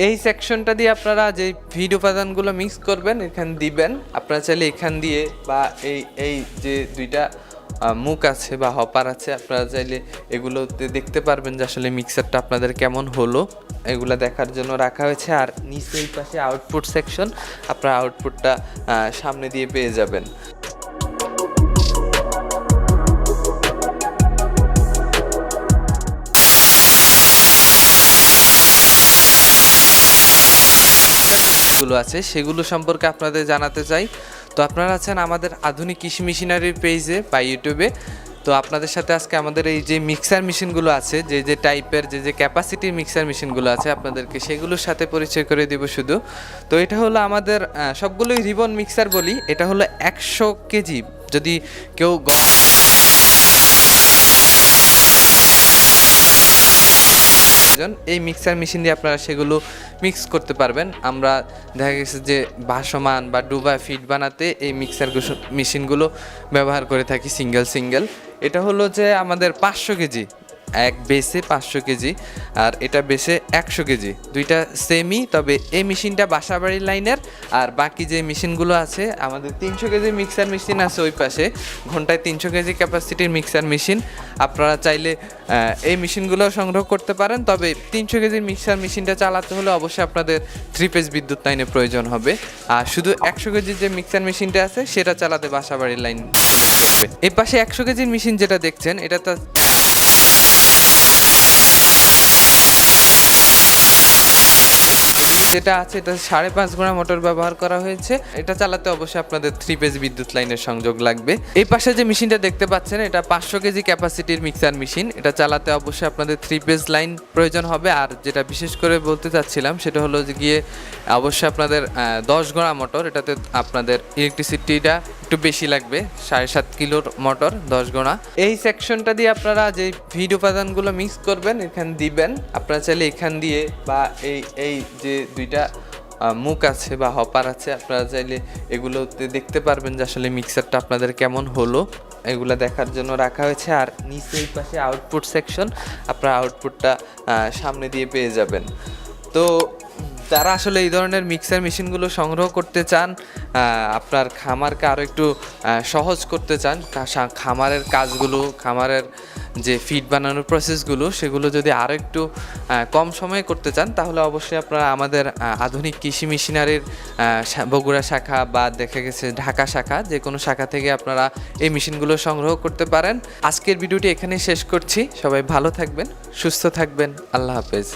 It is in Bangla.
এই সেকশনটা দিয়ে আপনারা যে ফিড উপাদানগুলো মিক্স করবেন এখানে দিবেন। আপনারা চাইলে এখান দিয়ে বা এই যে দুইটা মুখ আছে বা হপার আছে, আপনারা চাইলে এগুলোতে দেখতে পারবেন যে আসলে মিক্সারটা আপনাদের কেমন হলো, এগুলো দেখার জন্য রাখা হয়েছে। আর নিচে এই পাশে আউটপুট সেকশন, আপনারা আউটপুটটা সামনে দিয়ে পেয়ে যাবেন। গুলো আছে সেগুলো সম্পর্কে আপনাদের জানাতে চাই। তো আপনারা আছেন আমাদের আধুনিক কৃষি মেশিনারির পেজে বা ইউটিউবে। তো আপনাদের সাথে আজকে আমাদের এই যে মিক্সার মেশিনগুলো আছে, যে টাইপের যে ক্যাপাসিটির মিক্সার মেশিনগুলো আছে, আপনাদেরকে সেগুলোর সাথে পরিচয় করে দিব শুধু। তো এটা হলো আমাদের সবগুলোই রিবন মিক্সার বলি। এটা হলো 100 কেজি। যদি কেউ এই মিক্সার মেশিন দিয়ে আপনারা সেগুলো মিক্স করতে পারবেন। আমরা দেখা গেছে যে ভাসমান বা ডুবা ফিড বানাতে এই মিক্সার মেশিনগুলো ব্যবহার করে থাকি সিঙ্গেল। এটা হলো যে আমাদের 500 কেজি, এক বেসে 500 কেজি আর এটা বেসে 100 কেজি, দুইটা সেমই। তবে এই মেশিনটা বাসাবাড়ির লাইনের, আর বাকি যে মেশিনগুলো আছে আমাদের 300 কেজি মিক্সার মেশিন আছে ওই পাশে, ঘন্টায় 300 কেজি ক্যাপাসিটির মিক্সার মেশিন। আপনারা চাইলে এই মেশিনগুলো সংগ্রহ করতে পারেন। তবে 300 কেজির মিক্সার মেশিনটা চালাতে হলে অবশ্যই আপনাদের 3 ফেজ বিদ্যুৎ লাইনের প্রয়োজন হবে। আর শুধু 100 কেজির যে মিক্সার মেশিনটা আছে সেটা চালাতে বাসাবাড়ির লাইন হবে। এই পাশে 100 কেজির মেশিন যেটা দেখছেন এটা তো যেটা আছে এটা 5.5 গোড়া মোটর ব্যবহার করা হয়েছে। এটা চালাতে অবশ্যই আপনাদের 3 ফেজ বিদ্যুৎ লাইনের সংযোগ লাগবে। এই পাশে যে মেশিনটা দেখতে পাচ্ছেন এটা 500 কেজি ক্যাপাসিটির মিক্সার মেশিন। এটা চালাতে অবশ্যই আপনাদের 3 ফেজ লাইন প্রয়োজন হবে। আর যেটা বিশেষ করে বলতে চাচ্ছিলাম সেটা হলো যে গিয়ে অবশ্যই আপনাদের 10 গোড়া মোটর, এটাতে আপনাদের ইলেকট্রিসিটিটা একটু বেশি লাগবে, 7.5 কিলোর মোটর 10 গোড়া। এই সেকশনটা দিয়ে আপনারা যে ফিড উপাদানগুলো মিক্স করবেন এখানে দিবেন। আপনারা চাইলে এখান দিয়ে বা এই যে দুইটা মুখ আছে বা হপার আছে, আপনারা চাইলে এগুলোতে দেখতে পারবেন যে আসলে মিক্সারটা আপনাদের কেমন হলো, এগুলো দেখার জন্য রাখা হয়েছে। আর নিচে এই পাশে আউটপুট সেকশন, আপনারা আউটপুটটা সামনে দিয়ে পেয়ে যাবেন। তো যারা আসলে এই ধরনের মিক্সার মেশিনগুলো সংগ্রহ করতে চান, আপনার খামারকে আরও একটু সহজ করতে চান, খামারের কাজগুলো, খামারের যে ফিড বানানোর প্রসেসগুলো সেগুলো যদি আরও একটু কম সময়ে করতে চান, তাহলে অবশ্যই আপনারা আমাদের আধুনিক কৃষি মেশিনারির বগুড়া শাখা বা দেখা গেছে ঢাকা শাখা, যে কোনো শাখা থেকে আপনারা এই মেশিনগুলো সংগ্রহ করতে পারেন। আজকের ভিডিওটি এখানেই শেষ করছি। সবাই ভালো থাকবেন, সুস্থ থাকবেন। আল্লাহ হাফেজ।